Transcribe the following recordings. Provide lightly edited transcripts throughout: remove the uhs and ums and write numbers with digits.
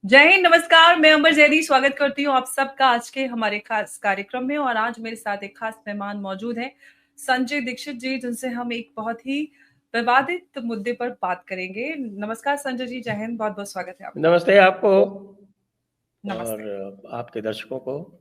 जय हिंद, नमस्कार। मैं अमर जैदी स्वागत करती हूँ आप सबका आज के हमारे खास कार्यक्रम में। और आज मेरे साथ एक खास मेहमान मौजूद हैं, संजय दीक्षित जी, जिनसे हम एक बहुत ही विवादित मुद्दे पर बात करेंगे। नमस्कार संजय जी, जय हिंद, बहुत बहुत स्वागत है आपका। नमस्ते आपको नमस्ते और आपके दर्शकों को।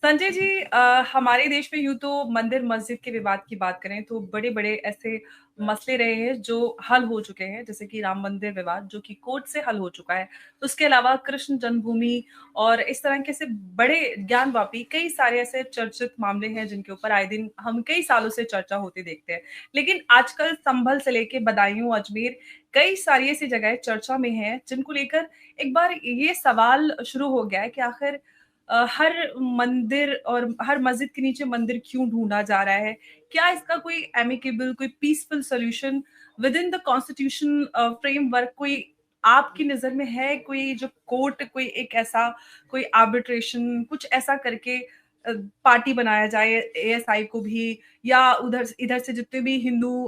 संजय जी, हमारे देश में यूं तो मंदिर मस्जिद के विवाद की बात करें तो बड़े बड़े ऐसे मसले रहे हैं जो हल हो चुके हैं, जैसे कि राम मंदिर विवाद जो कि कोर्ट से हल हो चुका है। उसके अलावा कृष्ण जन्मभूमि और इस तरह के से बड़े ज्ञानवापी कई सारे ऐसे चर्चित मामले हैं जिनके ऊपर आए दिन हम कई सालों से चर्चा होती देखते हैं। लेकिन आजकल संभल से लेके बदायूं, अजमेर, कई सारी ऐसी जगह चर्चा में हैं जिनको लेकर एक बार ये सवाल शुरू हो गया है कि आखिर हर मंदिर और हर मस्जिद के नीचे मंदिर क्यों ढूंढा जा रहा है? क्या इसका कोई एमिकेबल, कोई peaceful solution with in the constitution framework कोई आपकी नजर में है? कोई जो कोर्ट, कोई एक ऐसा कोई आर्बिट्रेशन कुछ ऐसा करके पार्टी बनाया जाए एएसआई को भी, या उधर इधर से जितने भी हिंदू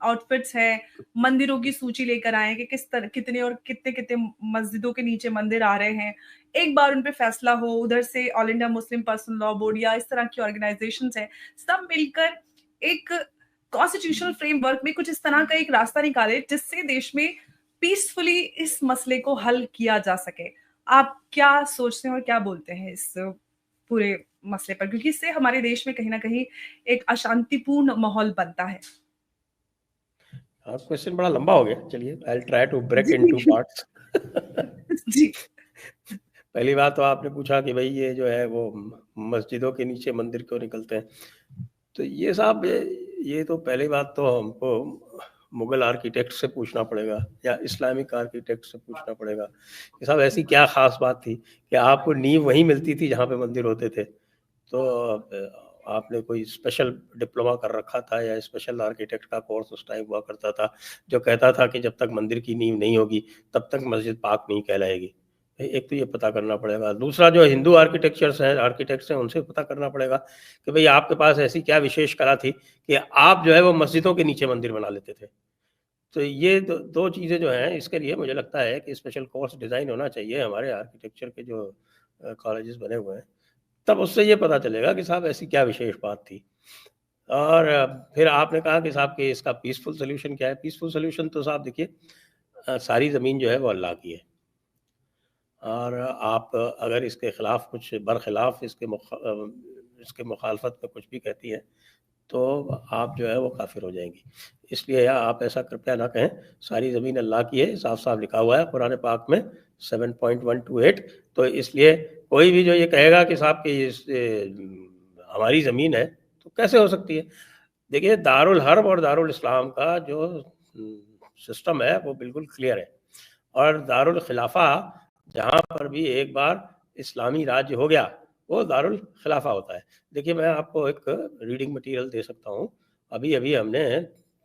आउटफिट्स हैं, मंदिरों की सूची लेकर आए कि किस तरह कितने और कितने कितने मस्जिदों के नीचे मंदिर आ रहे हैं, एक बार उन पे फैसला हो। उधर से all India Muslim Personal Law board या इस तरह की ऑर्गेनाइजेशंस हैं, सब मिलकर एक कॉन्स्टिट्यूशनल फ्रेमवर्क में कुछ इस तरह का एक रास्ता निकाले जिससे देश में पीसफुली इस मसले को हल किया जा सके। आप क्या सोचते हैं और क्या बोलते हैं इस पूरे मसले पर? क्योंकि इससे हमारे देश में कहीं ना कहीं एक अशांतिपूर्ण माहौल बनता है। क्वेश्चन बड़ा लंबा हो गया, चलिए I will try to break जी। Into parts. जी। पहली बात तो आपने पूछा कि भाई ये जो है वो मस्जिदों के नीचे मंदिर क्यों निकलते हैं। तो ये साहब ये तो पहली बात तो हमको मुगल आर्किटेक्ट से पूछना पड़ेगा या इस्लामिक आर्किटेक्ट से पूछना पड़ेगा कि साहब ऐसी क्या खास बात थी कि आपको नींव वहीं मिलती थी जहाँ पे मंदिर होते थे। तो आपने कोई स्पेशल डिप्लोमा कर रखा था या स्पेशल आर्किटेक्ट का कोर्स उस टाइम हुआ करता था जो कहता था कि जब तक मंदिर की नींव नहीं होगी तब तक मस्जिद पाक नहीं कहलाएगी। एक तो ये पता करना पड़ेगा। दूसरा जो हिंदू आर्किटेक्ट्स हैं उनसे पता करना पड़ेगा कि भाई आपके पास ऐसी क्या विशेष कला थी कि आप जो है वो मस्जिदों के नीचे मंदिर बना लेते थे। तो ये दो चीज़ें जो हैं इसके लिए मुझे लगता है कि स्पेशल कोर्स डिज़ाइन होना चाहिए हमारे आर्किटेक्चर के जो कॉलेजेस बने हुए हैं। तब उससे ये पता चलेगा कि साहब ऐसी क्या विशेष बात थी। और फिर आपने कहा कि साहब कि इसका पीसफुल सोल्यूशन क्या है। पीसफुल सोल्यूशन तो साहब देखिए सारी ज़मीन जो है वो अल्लाह की है और आप अगर इसके ख़िलाफ़ कुछ बरख़िलाफ़ इसके मुखालफत में कुछ भी कहती हैं तो आप जो है वो काफ़िर हो जाएंगी। इसलिए आप ऐसा कृपया ना कहें। सारी ज़मीन अल्लाह की है, साफ साफ लिखा हुआ है कुरान पाक में 7.128। तो इसलिए कोई भी जो ये कहेगा कि साहब कि हमारी ज़मीन है तो कैसे हो सकती है। देखिए दारुल हर्ब और दारुल इस्लाम का जो सिस्टम है वो बिल्कुल क्लियर है। और दारुल खिलाफा जहाँ पर भी एक बार इस्लामी राज्य हो गया वो दारुल खिलाफा होता है। देखिए मैं आपको एक रीडिंग मटेरियल दे सकता हूँ। अभी अभी हमने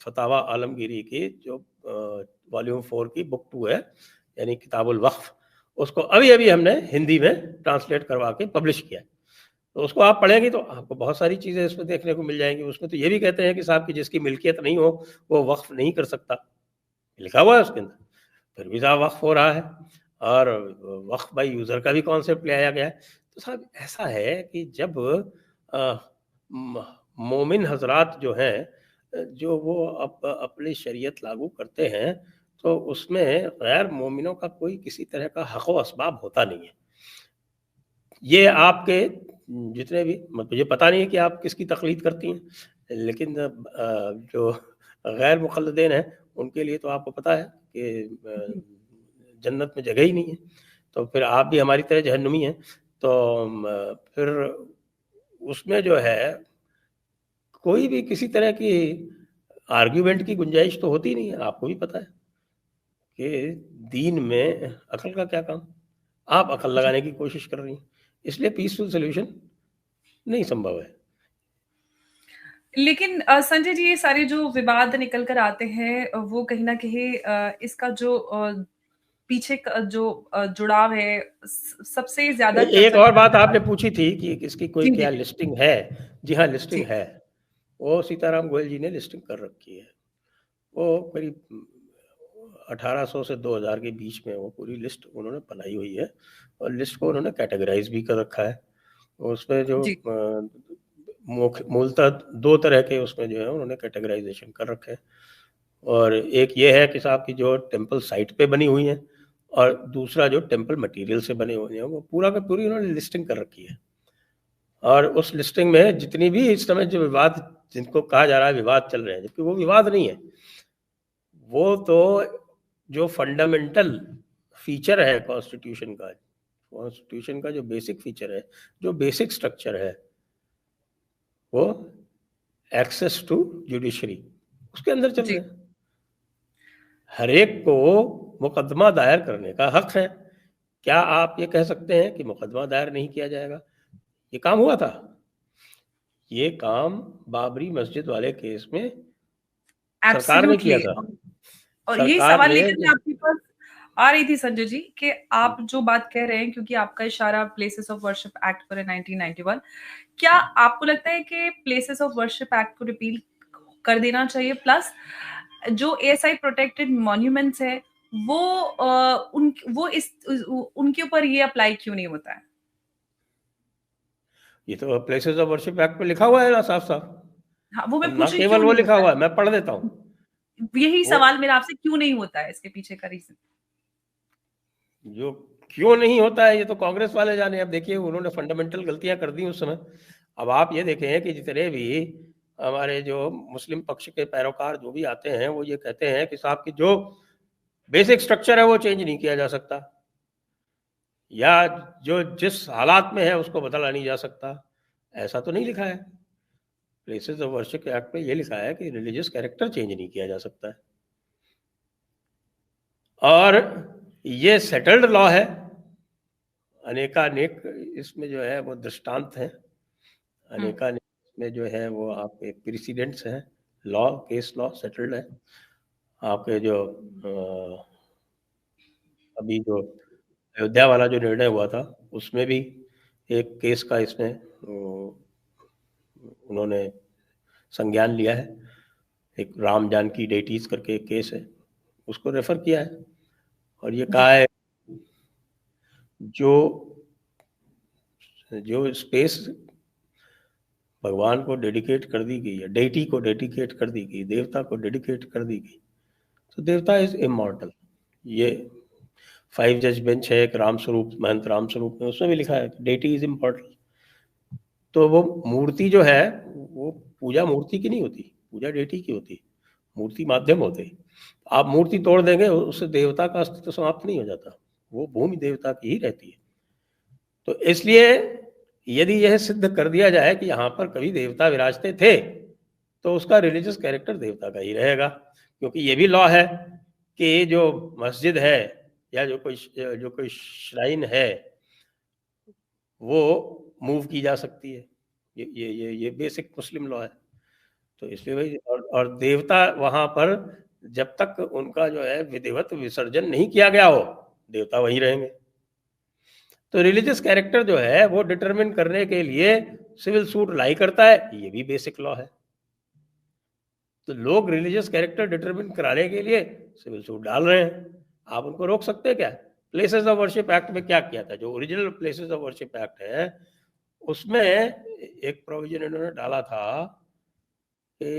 फतावा आलमगीरी की जो वॉल्यूम 4 की बुक 2 है यानी किताबुल वक्फ, उसको अभी अभी हमने हिंदी में ट्रांसलेट करवा के पब्लिश किया है। तो उसको आप पढ़ेंगे तो आपको बहुत सारी चीज़ें इसमें देखने को मिल जाएंगी। उसमें तो ये भी कहते हैं कि साहब की जिसकी मिल्कियत नहीं हो वो वक्फ नहीं कर सकता, लिखा हुआ है उसके अंदर। फिर भी साहब वक्फ हो रहा है और वक्फ बाई यूज़र का भी कॉन्सेप्ट ले आया गया है। तो साहब ऐसा है कि जब मोमिन हजरात जो हैं जो वो अपनी शरीयत लागू करते हैं तो उसमें गैर मोमिनों का कोई किसी तरह का हक़ व असबाब होता नहीं है। ये आपके जितने भी मुझे पता नहीं है कि आप किसकी तकलीद करती हैं, लेकिन जो गैर मुक़ल्लिदीन हैं उनके लिए तो आपको पता है कि जन्नत में जगह ही नहीं है। तो फिर आप भी हमारी तरह जहन्नुमी हैं। तो फिर उसमें जो है कोई भी किसी तरह की आर्ग्यूमेंट की गुंजाइश तो होती नहीं है। आपको भी पता है कि दीन में अकल का क्या काम। आप अकल लगाने की कोशिश कर रही हैं, इसलिए पीसफुल सोल्यूशन नहीं संभव है। लेकिन संजय जी, ये सारे जो विवाद निकल कर आते हैं वो कहीं ना कहीं इसका जो पीछे का जो जुड़ाव है, सबसे ज्यादा एक चर्चा और करने बात वाला। आपने पूछी थी कि इसकी कोई जी जी क्या लिस्टिंग है। जी हाँ, लिस्टिंग जी। है। वो सीताराम गोयल जी ने लिस्टिंग कर रखी है। वो करीब 1800 से 2000 के बीच में वो पूरी लिस्ट उन्होंने बनाई हुई है, और लिस्ट को उन्होंने कैटेगराइज भी कर रखा है। उसमें जो जी मूलतः दो तरह के उसमें जो है उन्होंने कैटेगराइजेशन कर रखे हैं, और एक ये है कि साहब की जो टेम्पल साइट पे बनी हुई है, और दूसरा जो टेम्पल मटेरियल से बने हुए हैं, वो पूरा का पूरी उन्होंने लिस्टिंग कर रखी है। और उस लिस्टिंग में जितनी भी इस समय जो विवाद, जिनको कहा जा रहा है विवाद चल रहे हैं, जबकि वो विवाद नहीं है, वो तो जो फंडामेंटल फीचर है कॉन्स्टिट्यूशन का जो बेसिक फीचर है, जो बेसिक स्ट्रक्चर है, वो एक्सेस टू जुडिशरी, उसके अंदर चल जी रहे हैं। हर एक को मुकदमा दायर करने का हक है। क्या आप ये कह सकते हैं कि मुकदमा दायर नहीं किया जाएगा? ये काम हुआ था, ये काम बाबरी मस्जिद वाले केस में सरकार ने किया एब्सोल्युटली। था। और यही सरकार सवाल ने लेकर मैं आपके पास आ रही थी संजय जी, कि आप जो बात कह रहे हैं, क्योंकि आपका इशारा प्लेसेस ऑफ वर्शिप एक्ट पर है 1991, क्या आपको लगता है कि प्लेसेस ऑफ वर्शिप एक्ट को रिपील कर देना चाहिए? प्लस जो एएसआई प्रोटेक्टेड मॉन्यूमेंट्स है, वो उनके ऊपर ये अप्लाई क्यों नहीं होता है? ये तो प्लेसेस ऑफ वर्शिप एक्ट पे लिखा हुआ है ना, साफ साफ। हाँ, वो मैं और ना पूछ रही केवल क्यों वो नहीं लिखा होता हुआ है, मैं पढ़ देता हूँ। है? यही वो सवाल मेरा आपसे, क्यों नहीं होता है, इसके पीछे का रीजन। जो क्यों नहीं होता है, ये तो कांग्रेस वाले जाने। अब देखिए, उन्होंने फंडामेंटल गलतियां कर दी उस समय। अब आप ये देखें कि जितने भी हमारे जो मुस्लिम पक्ष के पैरोकार जो भी आते हैं, वो ये कहते हैं कि साहब की जो बेसिक स्ट्रक्चर है वो चेंज नहीं किया जा सकता, या जो जिस हालात में है उसको बदला नहीं जा सकता। ऐसा तो नहीं लिखा है। प्लेसेस ऑफ वर्शिप एक्ट पे ये लिखा है कि रिलीजियस कैरेक्टर चेंज नहीं किया जा सकता है, और ये सेटल्ड लॉ है। अनेकानेक इसमें जो है वो दृष्टांत हैं, अनेकानेक इसमें जो है वो आपके प्रेसिडेंट्स हैं। लॉ, केस लॉ सेटल्ड है। आपके जो अभी जो अयोध्या वाला जो निर्णय हुआ था, उसमें भी एक केस का इसमें उन्होंने संज्ञान लिया है। एक राम जानकी डेटीज करके एक केस है, उसको रेफर किया है, और ये कहा है जो जो स्पेस भगवान को डेडिकेट कर दी गई है, डेटी को डेडिकेट कर दी गई, देवता को डेडिकेट कर दी गई, तो देवता इज इमॉर्टल। ये 5 जज बेंच है, एक रामस्वरूप, महंत रामस्वरूप में, उसमें भी लिखा है डेटी इज इमॉर्टल। तो वो मूर्ति जो है वो पूजा मूर्ति की नहीं होती, पूजा डेटी की होती, मूर्ति माध्यम होते। आप मूर्ति तोड़ देंगे, उससे देवता का अस्तित्व समाप्त नहीं हो जाता, वो भूमि देवता की ही रहती है। तो इसलिए यदि यह सिद्ध कर दिया जाए कि यहाँ पर कभी देवता विराजते थे, तो उसका रिलीजियस कैरेक्टर देवता का ही रहेगा। क्योंकि ये भी लॉ है कि जो मस्जिद है या जो कोई श्राइन है, वो मूव की जा सकती है। ये बेसिक मुस्लिम लॉ है। तो इसलिए भाई, और देवता वहां पर जब तक उनका जो है विधिवत विसर्जन नहीं किया गया हो, देवता वहीं रहेंगे। तो रिलीजियस कैरेक्टर जो है वो डिटरमिन करने के लिए सिविल सूट लाई करता है, ये भी बेसिक लॉ है। तो लोग रिलीजियस कैरेक्टर डिटरमिन कराने के लिए सिविल सूट डाल रहे हैं, आप उनको रोक सकते हैं क्या? प्लेसेस ऑफ वर्शिप एक्ट में क्या किया था, जो original places of worship act है, उसमें एक प्रोविजन इन्होंने डाला था कि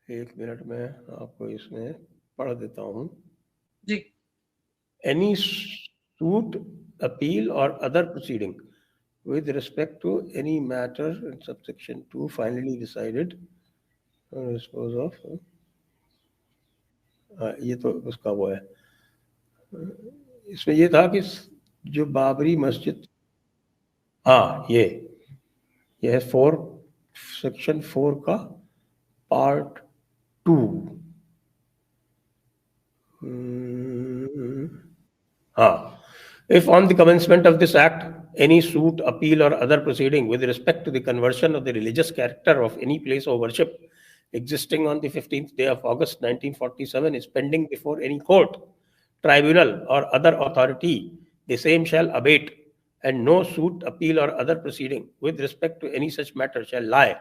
एक मिनट में आपको इसमें पढ़ देता हूं जी एनी सूट, अपील और other proceeding with respect to any matter in subsection 2 finally decided dispose of, ये तो उसका वो है। इसमें ये था कि जो बाबरी मस्जिद, हाँ ये है 4 सेक्शन 4 का पार्ट 2। हाँ, if on the commencement of this act any suit, appeal or other proceeding with respect to the conversion of the religious character of any place of worship existing on the 15th day of August 1947 is pending before any court, tribunal or other authority, the same shall abate, and no suit, appeal or other proceeding with respect to any such matter shall lie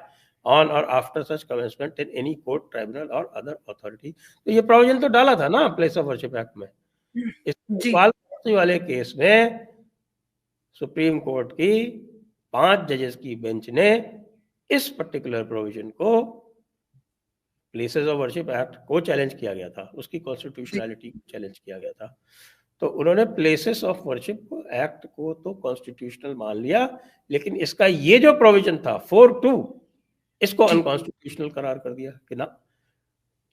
on और after such commencement in any court, tribunal और other authority. तो ये provision तो डाला था ना place of worship act में। इस जी इकबाल फारूकी वाले केस में सुप्रीम कोर्ट की 5 जजेस की बेंच ने इस पर्टिकुलर प्रोविजन को, प्लेसेस ऑफ वर्शिप एक्ट को चैलेंज किया गया था, उसकी जी कॉन्स्टिट्यूशनैलिटी को चैलेंज किया गया था। तो उन्होंने प्लेसेस ऑफ वर्शिप एक्ट को तो कॉन्स्टिट्यूशनल मान लिया, लेकिन इसका ये जो प्रोविजन था 4(2) इसको जी अनकॉन्स्टिट्यूशनल करार कर दिया कि ना,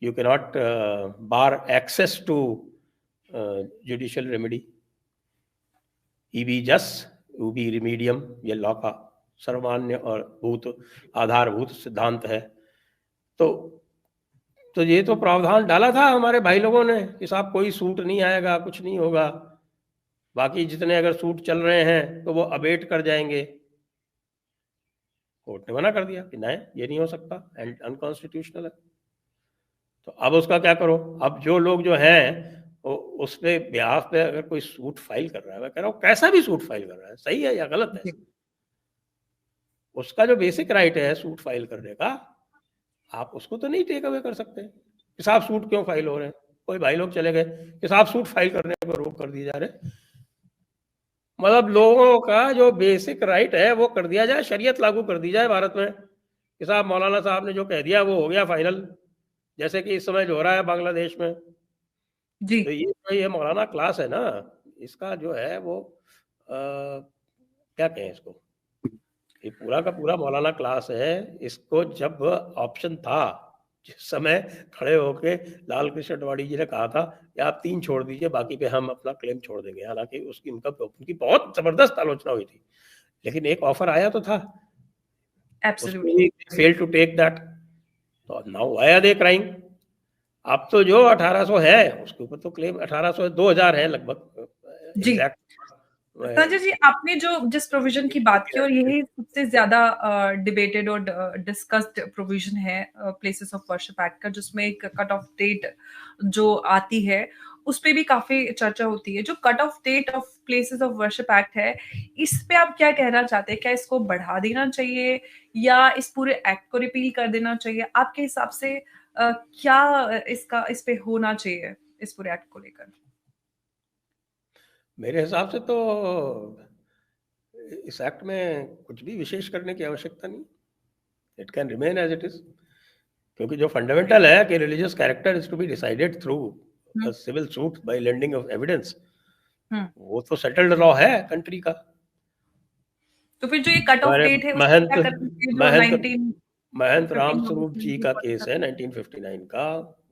you can not bar access to judicial remedy, ईबी जस यूबी रिमीडियम, ये लॉ का सर्वमान्य और भूत आधारभूत सिद्धांत है। तो ये तो प्रावधान डाला था हमारे भाई लोगों ने कि साहब कोई सूट नहीं आएगा, कुछ नहीं होगा, बाकी जितने अगर सूट चल रहे हैं तो वो अबेट कर जाएंगे। कोर्ट ने मना कर दिया कि नहीं, ये नहीं हो सकता, एंड अनकॉन्स्टिट्यूशनल है। तो अब उसका क्या करो? अब जो लोग जो हैं उस पे ब्याह पे अगर कोई सूट फाइल कर रहा है, मैं कह रहा हूँ कैसा भी सूट फाइल कर रहा है, सही है या गलत है, जी उसका जो बेसिक राइट है सूट फाइल करने का, आप उसको तो नहीं टेक अवे कर सकते कि साहब सूट क्यों फाइल हो रहे हैं। कोई भाई लोग चले गए कि साहब सूट फाइल करने पर रोक कर दिए जा रहे, मतलब लोगों का जो बेसिक राइट है वो कर दिया जाए, शरीयत लागू कर दी जाए भारत में कि साहब मौलाना साहब ने जो कह दिया वो हो गया फाइनल, जैसे कि इस समय जो हो रहा है बांग्लादेश में। जी तो ये मौलाना क्लास है ना, इसका जो है वो क्या कहें इसको, ये पूरा का पूरा मौलाना क्लास है। इसको जब ऑप्शन था, जिस समय खड़े होके लाल कृष्ण अडवाणी जी ने कहा था कि आप 3 छोड़ दीजिए, बाकी पे हम अपना क्लेम छोड़ देंगे, हालांकि उनकी बहुत जबरदस्त आलोचना हुई थी, लेकिन एक ऑफर आया तो था, उसको एब्सोल्युटली भी फेल टू टेक दैट। तो now why are they crying? अब तो जो 1800 है उसके ऊपर तो क्लेम 1800 2000 है लगभग जी एग्जैक्ट। संजय जी, आपने जो जिस प्रोविजन की बात की और यही सबसे ज्यादा डिबेटेड और डिस्कस्ड प्रोविजन है प्लेसेस ऑफ वर्शिप एक्ट का, जिसमें एक कट ऑफ डेट जो आती है उस पे भी काफी चर्चा होती है। जो cut off date of places of worship act है, इस पे आप क्या कहना चाहते हैं? क्या इसको बढ़ा देना चाहिए या इस पूरे एक्ट को रिपील कर देना चाहिए? आपके हिसाब से क्या इसका इस पे होना चाहिए इस पूरे एक्ट को लेकर? मेरे हिसाब से तो इस एक्ट में कुछ भी विशेष करने की आवश्यकता नहीं, it can remain as it is, क्योंकि जो फंडामेंटल है कि religious character is to be decided through hmm civil suit by lending of evidence, hmm वो तो सेटल्ड लॉ है कंट्री का। तो फिर जो ये कट ऑफ हमारे डेट है उसको महंत क्या करना चाहिए जो महंत 1959 महंत राम स्वरूप जी का केस है में? 1959 का,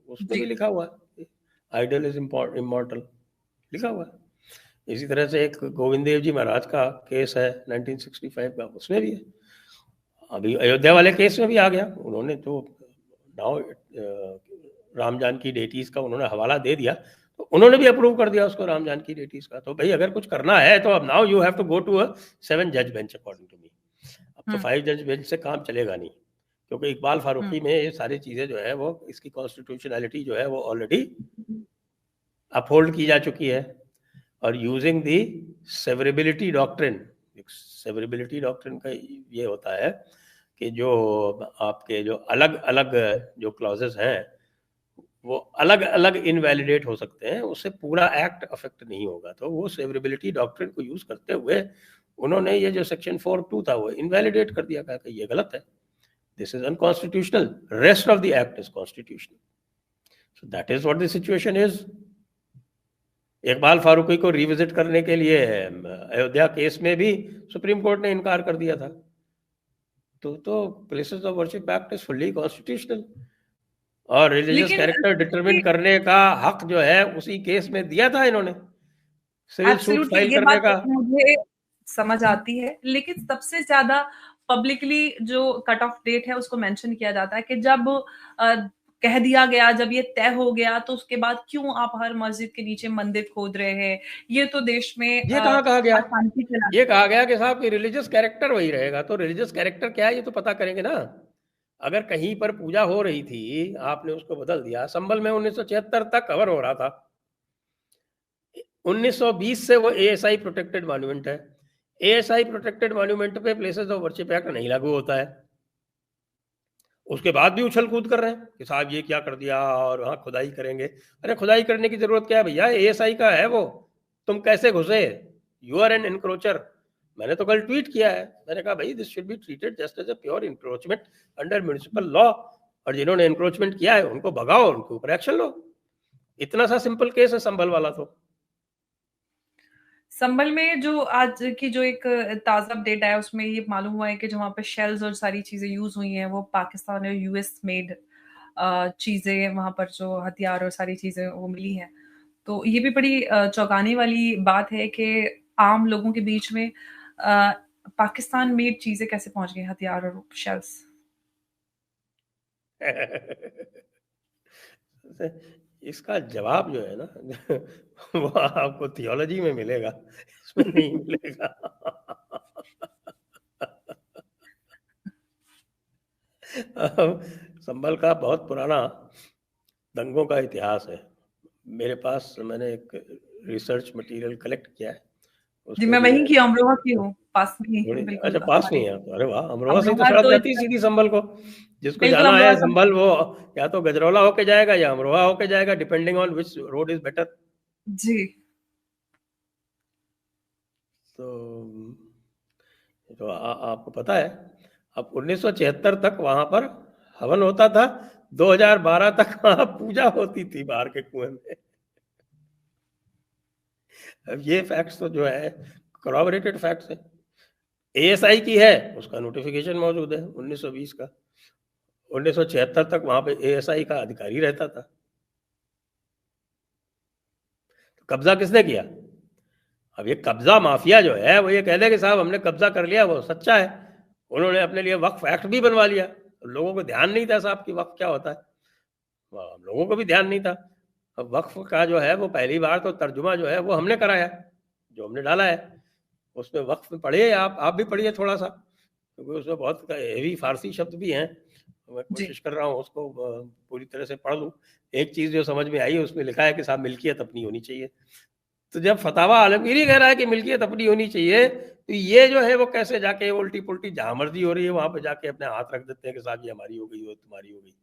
उसमें भी जी लिखा हुआ है आइडल इज इमॉर्टल, लिखा हुआ है। इसी तरह से एक गोविंद देव जी महाराज का केस है 1965 का, उसमें भी है। अभी अयोध्या वाले केस में भी आ गया, उन्होंने तो नाउ राम जानकी डेटीज का उन्होंने हवाला दे दिया, तो उन्होंने भी अप्रूव कर दिया उसको राम जानकी डेटीज का। तो भाई अगर कुछ करना है तो अब now you have to go to a 7 जज बेंच अकॉर्डिंग टू मी। अब तो 5 जज बेंच से काम चलेगा नहीं, क्योंकि इकबाल फारूकी में ये सारी चीजें जो है वो इसकी कॉन्स्टिट्यूशनैलिटी जो है वो ऑलरेडी अपहोल्ड की जा चुकी है। और using the severability doctrine, severability doctrine का ये होता है कि जो आपके जो अलग अलग जो क्लॉजेस हैं वो अलग अलग इनवैलिडेट हो सकते हैं, उससे पूरा एक्ट अफेक्ट नहीं होगा। तो वो सेवरेबिलिटी डॉक्ट्रिन को यूज करते हुए उन्होंने ये जो सेक्शन 4(2) था वो इनवैलिडेट कर दिया, कहा कि ये गलत है, this is unconstitutional, rest of the act is constitutional. So that is what the situation is. Iqbal Faruqui को रिविजिट करने के लिए अयोध्या केस में भी सुप्रीम कोर्ट ने इनकार कर दिया था। तो places of worship act is fully constitutional, और रिलीजियस लेकिन कैरेक्टर डिटरमिन करने का हक जो है उसी केस में दिया था इन्होंने, सिविल सूट एब्सोल्युटली फाइल ये करने बात का। मुझे समझ आती है, लेकिन सबसे ज्यादा पब्लिकली जो कट ऑफ डेट है उसको मेंशन किया जाता है कि जब कह दिया गया, जब ये तय हो गया, तो उसके बाद क्यों आप हर मस्जिद के नीचे मंदिर खोद रहे हैं? ये तो देश में ये कहाँ कहा गया? अशांति फैलाने ये के कहा लिए। गया कि साहब कि रिलीजियस कैरेक्टर वही रहेगा, तो रिलीजियस कैरेक्टर क्या है ये तो पता करेंगे ना। अगर कहीं पर पूजा हो रही थी, आपने उसको बदल दिया, संभल में 1976 तक कवर हो रहा था, 1920 से वो एएसआई प्रोटेक्टेड मॉन्यूमेंट है। एएसआई प्रोटेक्टेड मॉन्यूमेंट पे प्लेसेस ऑफ वर्शिप एक्ट नहीं लागू होता है। उसके बाद भी उछल कूद कर रहे हैं कि साहब ये क्या कर दिया और हाँ खुदाई करेंगे। अरे खुदाई करने की जरूरत क्या है भैया, एएसआई का है वो, तुम कैसे घुसे, यू आर एन एनक्रोचर। मैंने तो कल ट्वीट किया है, मैंने कहा भाई this should be treated just as a pure encroachment under municipal law, और जिन्होंने एनक्रोचमेंट किया है उनको भगाओ, उनके ऊपर एक्शन लो। इतना सा सिंपल केस है संभल वाला। तो संभल में जो आज की जो एक ताज़ा अपडेट आया उसमें ये मालूम हुआ है कि जो वहाँ पे शेल्स और सारी चीज़ें यूज़ हुई हैं वो पाकिस्तान और यूएस मेड चीज़ें, वहाँ पर जो हथियार और सारी चीज़ें वो मिली हैं। तो ये भी बड़ी चौंकाने वाली बात है कि आम लोगों के बीच में पाकिस्तान मेड चीज़ें कैसे पहुँच गई, हथियार और शेल्स। इसका जवाब जो है ना वो आपको थियोलॉजी में मिलेगा, इसमें नहीं मिलेगा। संभल का बहुत पुराना दंगों का इतिहास है मेरे पास। मैंने एक रिसर्च मटेरियल कलेक्ट किया है, जी, उसमें मैं भी वहीं है की अमरोहा की हूँ, पास में ही थोड़ी। अच्छा, बिल्कुल पास में हमारे। ही है तो अरे वाह, अमरोहा से ही तो अमरोहा सड़क तो जाती है इधर सीधी संभल को। जिसको बिल्कुल जाना अमरोहा है से। संभल वो या तो गजरौला होके जाएगा या अमरोहा होके जाएगा, depending on which road is better. जी। तो आपको पता है अब 1976 तक वहां पर हवन होता था, 2012 तक वहां पूजा होती थी बाहर के कुएं में। अब ये फैक्ट्स तो जो है corroborated फैक्ट्स है। एएसआई की है, उसका नोटिफिकेशन मौजूद है 1920 का। 1976 तक वहां पे एएसआई का अधिकारी रहता था। तो कब्जा किसने किया? अब ये कब्जा माफिया जो है वो ये कह दे कि साहब हमने कब्जा कर लिया, वो सच्चा है। उन्होंने अपने लिए वक्फ एक्ट भी बनवा लिया। लोगों को ध्यान नहीं था साहब कि वक्फ क्या होता है, हम लोगों को भी ध्यान नहीं था। अब वक्फ का जो है वो पहली बार तो तर्जुमा जो है वो हमने कराया, जो हमने डाला है उसमें वक्फ में पढ़िए, आप भी पढ़िए थोड़ा सा, क्योंकि उसमें बहुत हेवी फारसी शब्द भी हैं। मैं जी। कोशिश कर रहा हूँ उसको पूरी तरह से पढ़ लूँ। एक चीज़ जो समझ में आई है उसमें लिखा है कि साहब मिल्कियत अपनी होनी चाहिए। तो जब फतावा आलमगीरी कह रहा है कि मिल्कियत अपनी होनी चाहिए, तो ये जो है वो कैसे जाके उल्टी पुल्टी जहां मर्जी हो रही है वहां पे जाके अपने हाथ रख देते हैं कि साहब ये हमारी हो गई, वो तुम्हारी हो गई।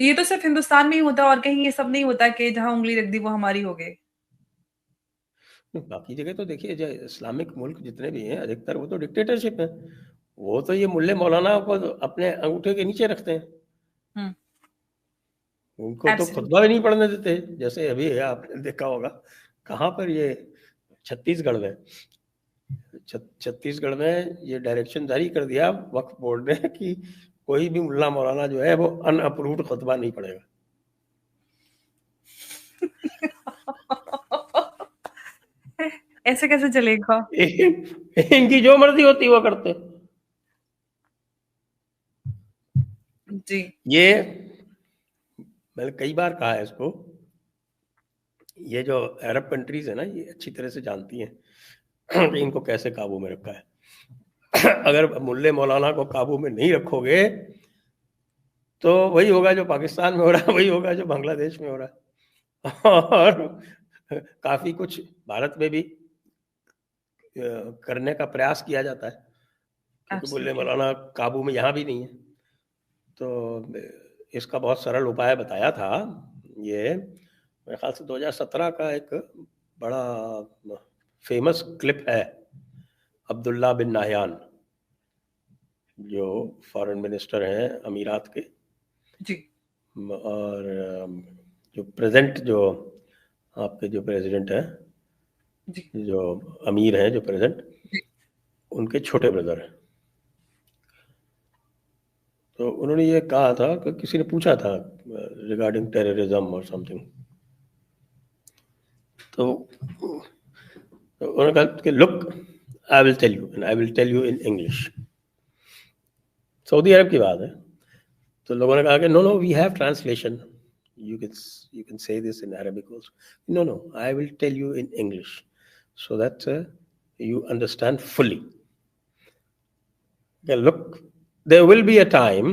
ये तो सिर्फ हिंदुस्तान में ही होता है और कहीं ये सब नहीं होता कि जहाँ उंगली रख दी वो हमारी हो गई। बाकी जगह तो देखिए जो इस्लामिक मुल्क जितने भी हैं अधिकतर वो तो डिक्टेटरशिप है। वो तो ये मुल्ले मौलाना को अपने अंगूठे के नीचे रखते हैं, हम्म। उनको तो एब्सोल्युटली। खुतबा भी नहीं पढ़ने देते। जैसे अभी है, आपने देखा होगा कहाँ पर ये छत्तीसगढ़ में, छत्तीसगढ़ में ये डायरेक्शन जारी कर दिया वक्फ बोर्ड ने कि कोई भी मुल्ला मौलाना जो है वो अनअप्रूव्ड खुतबा नहीं पढ़ेगा। ऐसे कैसे चलेगा। इनकी जो मर्जी होती वो करते। जी। ये मैंने कई बार कहा है इसको, ये जो अरब कंट्रीज है ना ये अच्छी तरह से जानती हैं कि इनको कैसे काबू में रखा है। अगर मुल्ले मौलाना को काबू में नहीं रखोगे तो वही होगा जो पाकिस्तान में हो रहा है, वही होगा जो बांग्लादेश में हो रहा है। और काफी कुछ भारत में भी करने का प्रयास किया जाता है, क्योंकि मुल्ले एब्सोल्युटली। मौलाना काबू में यहाँ भी नहीं है। तो इसका बहुत सरल उपाय बताया था ये, मेरे ख्याल से 2017 का एक बड़ा फेमस क्लिप है, अब्दुल्ला बिन नाहयान जो फॉरेन मिनिस्टर हैं अमीरात के, जी। और जो प्रेजेंट जो आपके जो प्रेसिडेंट हैं, जी। जो अमीर हैं जो प्रेजेंट, जी। उनके छोटे ब्रदर हैं। तो उन्होंने ये कहा था कि किसी ने पूछा था रिगार्डिंग टेररिज्म और समथिंग, तो उन्होंने कहा कि look I will tell you and I will tell you in English. Saudi Arab की बात है, तो लोगों ने कहा कि no no we have translation, you can say this in Arabic also. No, no, I will tell you in English so that you understand fully. Okay, look, there will be a time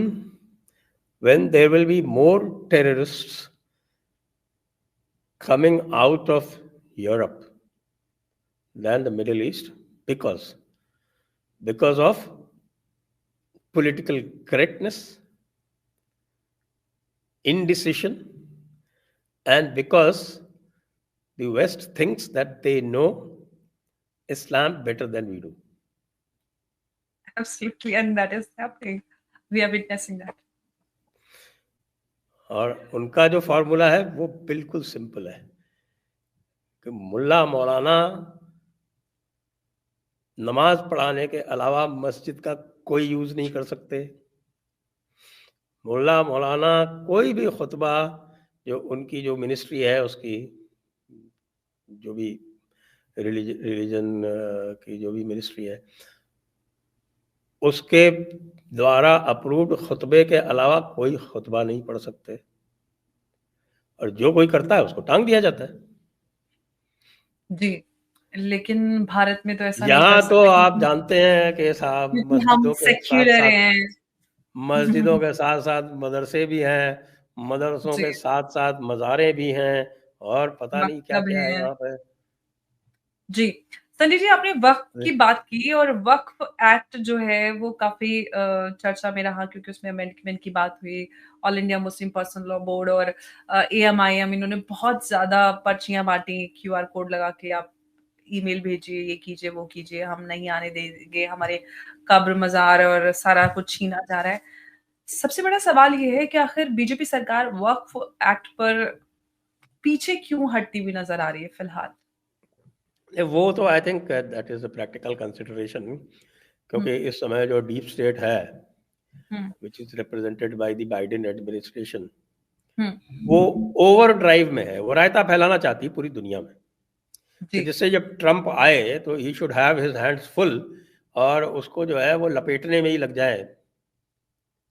when there will be more terrorists coming out of Europe than the Middle East because of political correctness, indecision, and because the West thinks that they know Islam better than we do. Absolutely, and that is happening. We are witnessing that. और उनका जो formula है वो बिल्कुल simple है कि मुल्ला मौलाना नमाज पढ़ाने के अलावा मस्जिद का कोई यूज नहीं कर सकते। मुल्ला मौलाना कोई भी खुतबा जो उनकी जो मिनिस्ट्री है उसकी जो भी रिलीजन की जो भी मिनिस्ट्री है उसके द्वारा अप्रूव्ड खुतबे के अलावा कोई खुतबा नहीं पढ़ सकते, और जो कोई करता है उसको टांग दिया जाता है। जी, लेकिन भारत में तो ऐसा नहीं कर यहाँ तो सकते आप क्योंकि जानते हैं कि साहब क्योंकि हम सेक्युलर हैं। मस्जिदों के साथ साथ मदरसे भी हैं, मदरसों जी, के साथ साथ मज़ारें भी हैं, और पता नहीं क्या मकतब क्या है हैं। यहाँ पे। जी, संजय जी आपने वक़्फ़ की बात की और वक़्फ़ एक्ट जो है वो काफ़ी चर्चा में रहा क्योंकि उसमें अमेंडमेंट की बात हुई। All India Muslim Personal Law board और एएमआईएम इन्होंने बहुत ज़्यादा पर्चियाँ बाँटी, क्यूआर कोड लगा के आप ईमेल भेजिए, ये कीजिए, वो कीजिए, हम नहीं आने देंगे, हमारे कब्र, मज़ार और सारा कुछ छीना जा रहा है। सबसे बड़ा सवाल ये है कि आखिर बीजेपी सरकार वक़्फ़ एक्ट पर पीछे क्यों हटती हुई नज़र आ रही है फिलहाल? वो तो I think that is a practical consideration, hmm, क्योंकि इस समय जो डीप स्टेट है hmm, which is represented by the Biden administration, hmm, वो ओवर ड्राइव में है, वो रायता फैलाना चाहती है पूरी दुनिया में, कि जी, जिससे जब ट्रम्प आए तो he should have his hands full, और उसको जो है वो लपेटने में ही लग जाए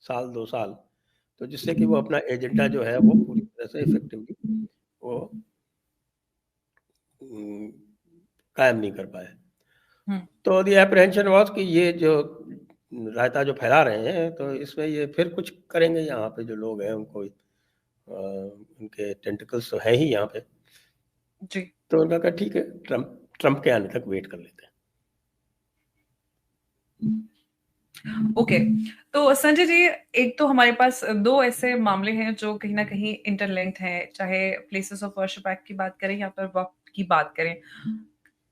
साल 2 साल, तो जिससे कि वो अपना एजेंडा जो है वो पूरी तरह से इफेक्टिवली वो उम, कायम नहीं कर पाए। हुँ, तो दी एप्रीहेंशन वाज कि ये जो रायता जो फैला रहे हैं तो इसमें ये फिर कुछ करेंगे, यहाँ पे जो लोग हैं उनको उनके टेंटिकल्स तो हैं ही यहाँ पे। जी। तो उन्होंने कहा ठीक है, ट्रम्प ट्रम्प के आने तक वेट कर लेते हैं। ओके, तो संजय जी एक तो हमारे पास 2 ऐसे मामले हैं जो कहीं न कहीं इंटरलिंक्ड हैं, चाहे प्लेसेस ऑफ वर्शिप एक्ट की बात करें या फिर वक़्फ की बात करें।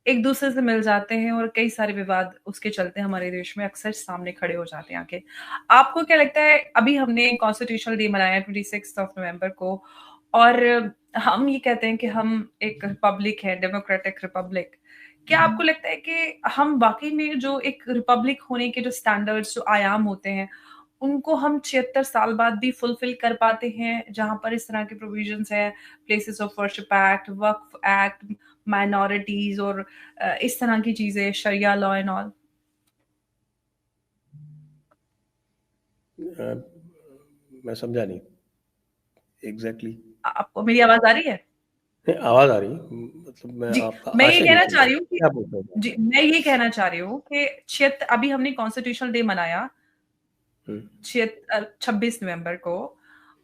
एक-दूसरे से मिल जाते हैं और कई सारे विवाद उसके चलते हमारे देश में अक्सर सामने खड़े हो जाते हैं आके। आपको क्या लगता है अभी हमने कॉन्स्टिट्यूशनल डे मनाया 26th ऑफ नवंबर को और हम ये कहते हैं कि हम एक रिपब्लिक है, डेमोक्रेटिक रिपब्लिक। क्या आपको लगता है कि हम वाक़ई में जो एक रिपब्लिक होने के जो स्टैंडर्ड्स, जो आयाम होते हैं, उनको हम 76 साल बाद भी फुलफ़िल कर पाते हैं, जहाँ पर इस तरह के प्रोविजंस हैं, places of worship act, Waqf act, minorities और इस तरह की चीज़ें, शरिया लॉ एंड ऑल? अ, मैं समझा नहीं एग्जैक्टली। आपको मेरी आवाज़ आ रही है? आवाज आ रही है, मतलब मैं जी, आपका मैं ये आशय नहीं कहना समझा चाह रही हूँ कि क्या बोल रहे हो। जी, मैं ये कहना चाह रही हूँ कि अभी हमने कॉन्स्टिट्यूशनल डे मनाया हम्म। 26 नवंबर को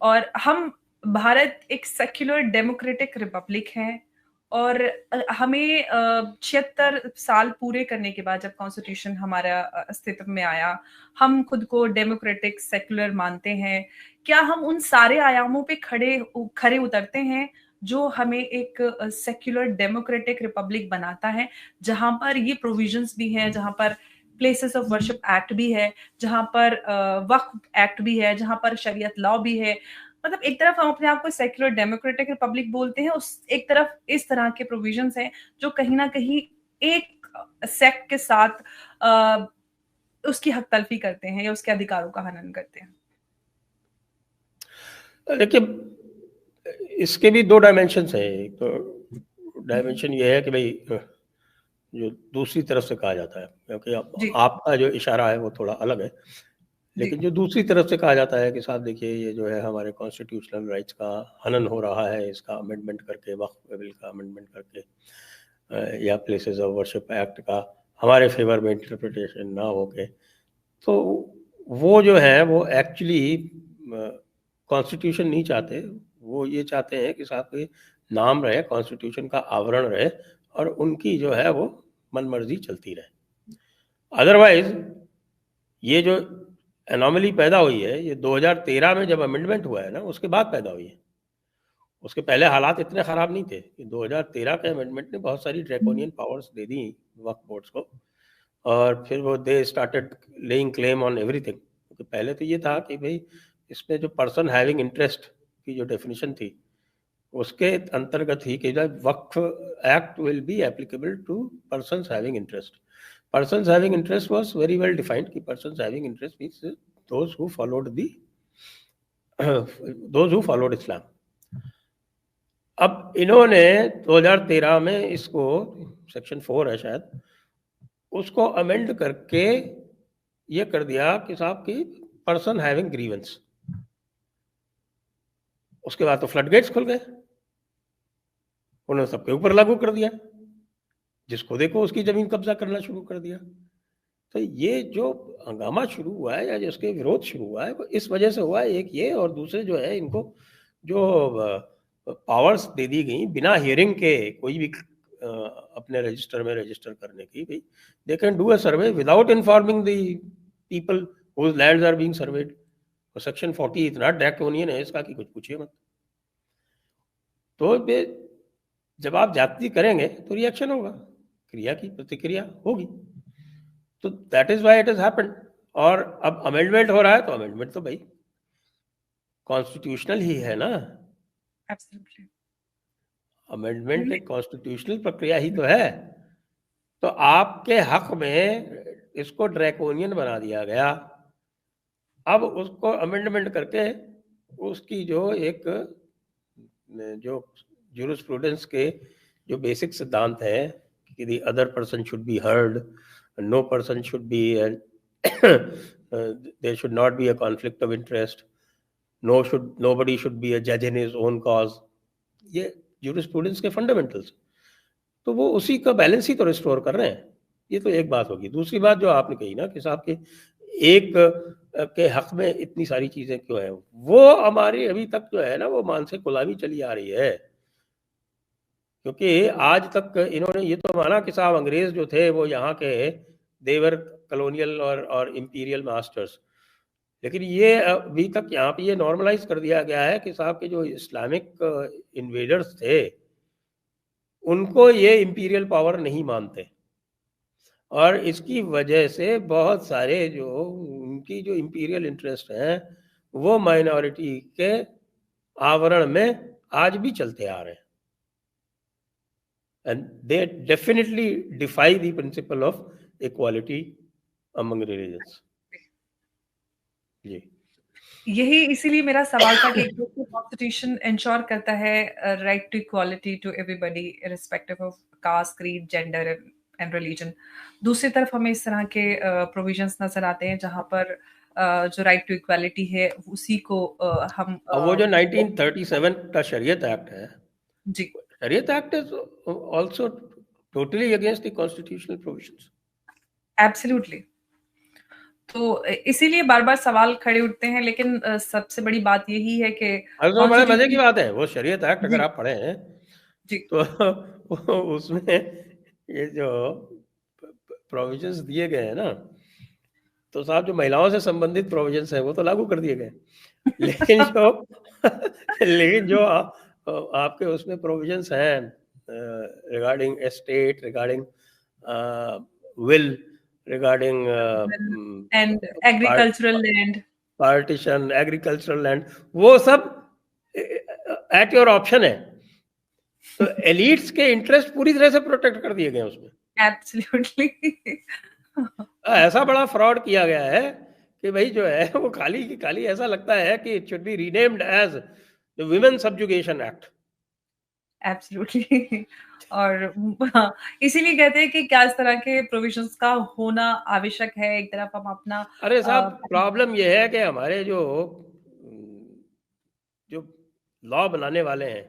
और हम भारत एक सेक्युलर डेमोक्रेटिक रिपब्लिक है और हमें 76 साल पूरे करने के बाद जब कॉन्स्टिट्यूशन हमारा अस्तित्व में आया, हम खुद को डेमोक्रेटिक सेक्युलर मानते हैं। क्या हम उन सारे आयामों पे खरे उतरते हैं जो हमें एक सेक्युलर डेमोक्रेटिक रिपब्लिक बनाता है, जहाँ पर ये प्रोविजंस भी हैं, जहाँ पर प्लेसेस ऑफ वर्शिप एक्ट भी है, जहाँ पर वक्फ एक्ट भी है, जहाँ पर शरीयत लॉ भी है। मतलब एक तरफ हम अपने आप को सेक्युलर डेमोक्रेटिक रिपब्लिक बोलते हैं, उस एक तरफ इस तरह के प्रोविजंस हैं जो कहीं न कहीं एक सेक्ट के साथ अ, उसकी हक तलफ़ी करते हैं या उसके अधिकारों का हनन करते हैं। देखिए इसके भी दो डायमेंशंस हैं। एक तो डायमेंशन ये है कि भाई जो दूसरी तरफ से कहा जाता है, क्योंकि जी, आपका जो इशारा है वो थोड़ा अलग है, जी, लेकिन जो दूसरी तरफ से कहा जाता है कि साहब देखिए ये जो है हमारे कॉन्स्टिट्यूशनल राइट्स का हनन हो रहा है, इसका अमेंडमेंट करके, वक्फ बिल का अमेंडमेंट करके, या प्लेसेस ऑफ वर्शिप एक्ट का हमारे फेवर में इंटरप्रिटेशन ना होके, तो वो जो है वो एक्चुअली कॉन्स्टिट्यूशन नहीं चाहते। वो ये चाहते हैं कि साहब के नाम रहे, कॉन्स्टिट्यूशन का आवरण रहे, और उनकी जो है वो मनमर्जी चलती रहे। अदरवाइज ये जो एनॉमली पैदा हुई है ये 2013 में जब अमेंडमेंट हुआ है ना, उसके बाद पैदा हुई है। उसके पहले हालात इतने ख़राब नहीं थे कि 2013 के अमेंडमेंट ने बहुत सारी ड्रैकोनियन पावर्स दे दी वक्फ बोर्ड्स को, और फिर वो they started laying claim on everything. तो पहले तो ये था कि भाई इसमें जो पर्सन हैविंग इंटरेस्ट की जो डेफिनेशन थी, उसके अंतर्गत ही कि Waqf act will be applicable to persons having interest. Persons having interest was very well defined कि persons having interest means those who followed the those who followed Islam। अब इन्होंने 2013 में इसको, सेक्शन 4 है शायद, उसको अमेंड करके ये कर दिया कि साहब की पर्सन हैविंग ग्रीवेंस। उसके बाद तो फ्लड गेट्स खुल गए, उन्होंने सबके ऊपर लागू कर दिया, जिसको देखो उसकी जमीन कब्जा करना शुरू कर दिया। तो ये जो हंगामा शुरू हुआ है या जिसके विरोध शुरू हुआ है वो इस वजह से हुआ है, एक ये, और दूसरे जो है इनको जो पावर्स दे दी गई बिना हियरिंग के कोई भी अपने रजिस्टर में रजिस्टर करने की, भाई they can do a survey without informing the people whose lands are being surveyed. और सेक्शन 40 इतना ड्रैकोनियन है इसका कि कुछ पूछिए मत। तो जब आप जाति करेंगे तो रिएक्शन होगा, क्रिया की प्रतिक्रिया होगी। तो that is why it has happened. और अब अमेंडमेंट हो रहा है तो अमेंडमेंट तो भाई कॉन्स्टिट्यूशनल ही है ना। एब्सोल्युटली। अमेंडमेंट एक कॉन्स्टिट्यूशनल प्रक्रिया ही तो है। तो आपके हक में इसको ड्रैकोनियन बना दिया गया। अब उसको अमेंडमेंट करके उसकी जो एक जो ज्यूरिस्प्रूडेंस के जो बेसिक सिद्धांत हैं कि the other person should be heard, no person should be, there should not be a conflict of interest, nobody should be a judge in his own cause, ये ज्यूरिस्प्रूडेंस के फंडामेंटल्स। तो वो उसी का बैलेंस ही तो रिस्टोर कर रहे हैं। ये तो एक बात होगी। दूसरी बात जो आपने कही ना कि साहब के एक के हक में इतनी सारी चीजें क्यों हैं, वो हमारी अभी तक जो है ना वो मानसिक गुलामी चली आ रही है। क्योंकि आज तक इन्होंने ये तो माना कि साहब अंग्रेज जो थे वो यहाँ के देवर कॉलोनियल और इंपीरियल मास्टर्स, लेकिन ये अभी तक यहाँ पे ये नॉर्मलाइज कर दिया गया है कि साहब के जो इस्लामिक इन्वेडर्स थे उनको ये इंपीरियल पावर नहीं मानते, और इसकी वजह से बहुत सारे जो उनकी जो इंपीरियल इंटरेस्ट हैं वो माइनॉरिटी के आवरण में आज भी चलते आ रहे हैं, and they definitely defy the principle of equality among religions. जी, यही इसीलिए मेरा सवाल था कि कॉन्स्टिट्यूशन इंश्योर करता है right to equality to everybody irrespective of caste, creed, gender and religion. दूसरी तरफ हमें इस तरह के प्रोविजंस नजर आते हैं जहां पर जो राइट टू इक्वालिटी है उसी को हम अब वो जो 1937 का शरीयत एक्ट है, जी, शरीयत act is also totally against the constitutional provisions. Absolutely. तो इसीलिए बार-बार सवाल खड़े उठते हैं, लेकिन सबसे बड़ी बात यही है कि और तो बड़े मजे की बात है, वो शरीयत एक्ट अगर जी, आप पढ़े हैं जी, तो उसमें ये जो प्रोविजंस दिए गए हैं ना, तो साहब जो महिलाओं से संबंधित प्रोविजंस है वो तो लागू कर दिए गए, लेकिन जो लेकिन जो आपके उसमें प्रोविजंस हैं regarding estate, regarding will, regarding and agricultural land, partition, agricultural land, वो सब एट योर ऑप्शन है। तो एलिट्स के इंटरेस्ट पूरी तरह से प्रोटेक्ट कर दिए गए उसमें। एब्सोल्युटली। ऐसा बड़ा फ्रॉड किया गया है कि भाई जो है वो खाली की खाली ऐसा लगता है कि it should be renamed as the women subjugation act. Absolutely. और हाँ, इसीलिए कहते हैं कि क्या इस तरह के प्रोविजंस का होना आवश्यक है। एक तरफ हम अपना अरे साहब प्रॉब्लम ये है कि हमारे जो लॉ बनाने वाले हैं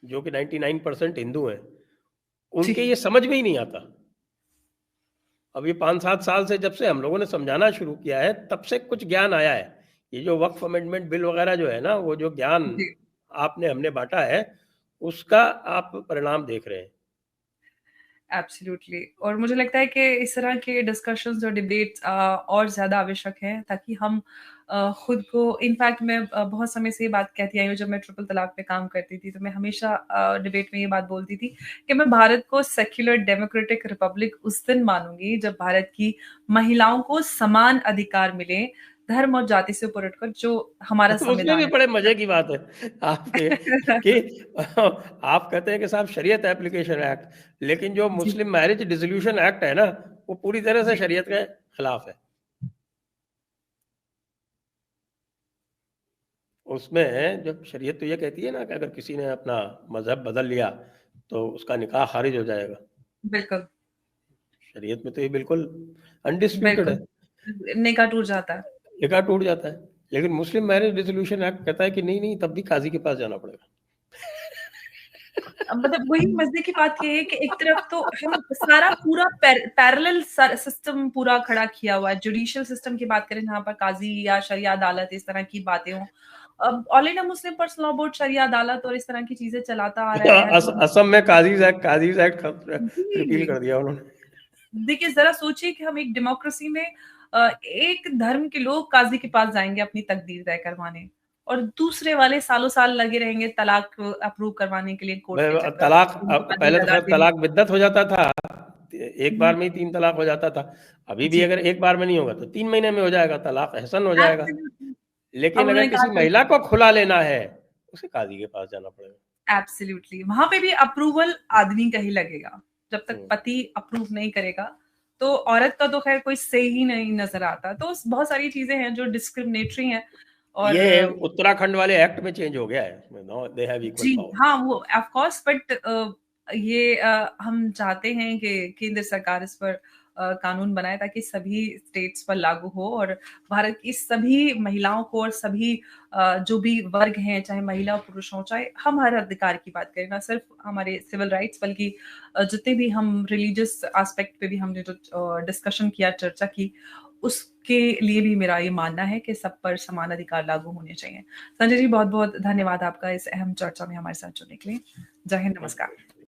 जो कि 99% हिंदू हैं, उनके ये समझ में ही नहीं आता। अब ये 5-7 साल से जब से हम लोगों ने समझाना शुरू किया है तब से कुछ ज्ञान आया है। ये जो वक्फ अमेंडमेंट बिल वगैरह जो है ना, वो जो ज्ञान आपने हमने बांटा है उसका आप परिणाम देख रहे हैं। एब्सोल्युटली। और मुझे लगता है कि इस तरह के डिस्कशंस और डिबेट्स और ज़्यादा आवश्यक हैं, ताकि हम खुद को, इनफैक्ट मैं बहुत समय से ये बात कहती आई हूँ, जब मैं ट्रिपल तलाक पे काम करती थी तो मैं हमेशा डिबेट में ये बात बोलती थी कि मैं भारत को सेक्युलर डेमोक्रेटिक रिपब्लिक उस दिन मानूंगी जब भारत की महिलाओं को समान अधिकार मिले, धर्म और जाति से ऊपर उठकर, जो हमारा उसमें संविधान भी है। बड़े मजे की बात है आपके कि आप कहते हैं कि साहब शरीयत एप्लीकेशन एक्ट, लेकिन जो जी मुस्लिम मैरिज डिसोल्यूशन एक्ट है ना, वो पूरी तरह से जी शरीयत के खिलाफ है। उसमें जब शरीयत तो ये कहती है ना कि अगर किसी ने अपना मजहब बदल लिया तो उसका निकाह खारिज हो जाएगा। बिल्कुल शरीयत में तो ये बिल्कुल अनडिस्प्यूटेड है, बिल्कुल, निकाह टूट जाता है। निकाह टूट जाता है। लेकिन मुस्लिम मैरिज डिसोल्यूशन एक्ट कहता है कि नहीं नहीं, तब भी काजी के पास जाना पड़ेगा। अब मतलब वही मजे की बात ये है कि एक तरफ तो हम सारा पूरा पैरेलल सिस्टम पूरा खड़ा किया हुआ है, जुडिशियल सिस्टम की बात करें जहां पर काजी या शरिया अदालत इस तरह की बातें हों। अब All India Muslim Personal Law Board शरिया अदालत और इस तरह की चीजें चलाता आ रहा है जो असम में काजीज एक्ट रिपील जी। कर दिया उन्होंने। देखिए जरा सोचिए कि हम एक डेमोक्रेसी में एक धर्म के लोग काजी के पास जाएंगे अपनी तकदीर तय करवाने, और दूसरे वाले सालों साल लगे रहेंगे तलाक अप्रूव करवाने के लिए कोर्ट के चक्कर में, तलाक, उनकी पत्नी पहले तो लगा खैर देने। तलाक बिद्दत हो जाता था, एक बार हम्म, में ही 3 तलाक हो जाता था। अभी भी जी अगर एक बार में नहीं होगा तो 3 महीने में हो जाएगा, तलाक एहसन हो जाएगा। एब्सोल्युटली। अब लेकिन अगर उन्होंने कहा किसी चल, महिला को खुला लेना है, उसे काजी के पास जाना पड़ेगा। एब्सोल्युटली वहां पे भी अप्रूवल आदमी का ही लगेगा, जब तक हम्म। पति अप्रूव नहीं करेगा तो औरत का तो खैर कोई से ही नहीं नजर आता। तो बहुत सारी चीजें हैं जो डिस्क्रिमिनेटरी हैं। और ये उत्तराखंड वाले एक्ट में चेंज हो गया है, नो दे हैव इक्वल जी पावर। हाँ, वो ऑफ कोर्स, बट ये हम चाहते हैं कि केंद्र सरकार इस पर कानून बनाए ताकि सभी स्टेट्स पर लागू हो, और भारत की सभी महिलाओं को और सभी जो भी वर्ग हैं, चाहे महिला और पुरुष हों, चाहे हम हर अधिकार की बात करें, ना सिर्फ हमारे सिविल राइट्स बल्कि जितने भी हम रिलीजियस एस्पेक्ट पे भी हमने जो डिस्कशन किया, चर्चा की, उसके लिए भी मेरा ये मानना है कि सब पर समान अधिकार लागू होने चाहिए। संजय जी बहुत बहुत धन्यवाद आपका इस अहम चर्चा में हमारे साथ जुड़ने के लिए। जय हिंद, नमस्कार।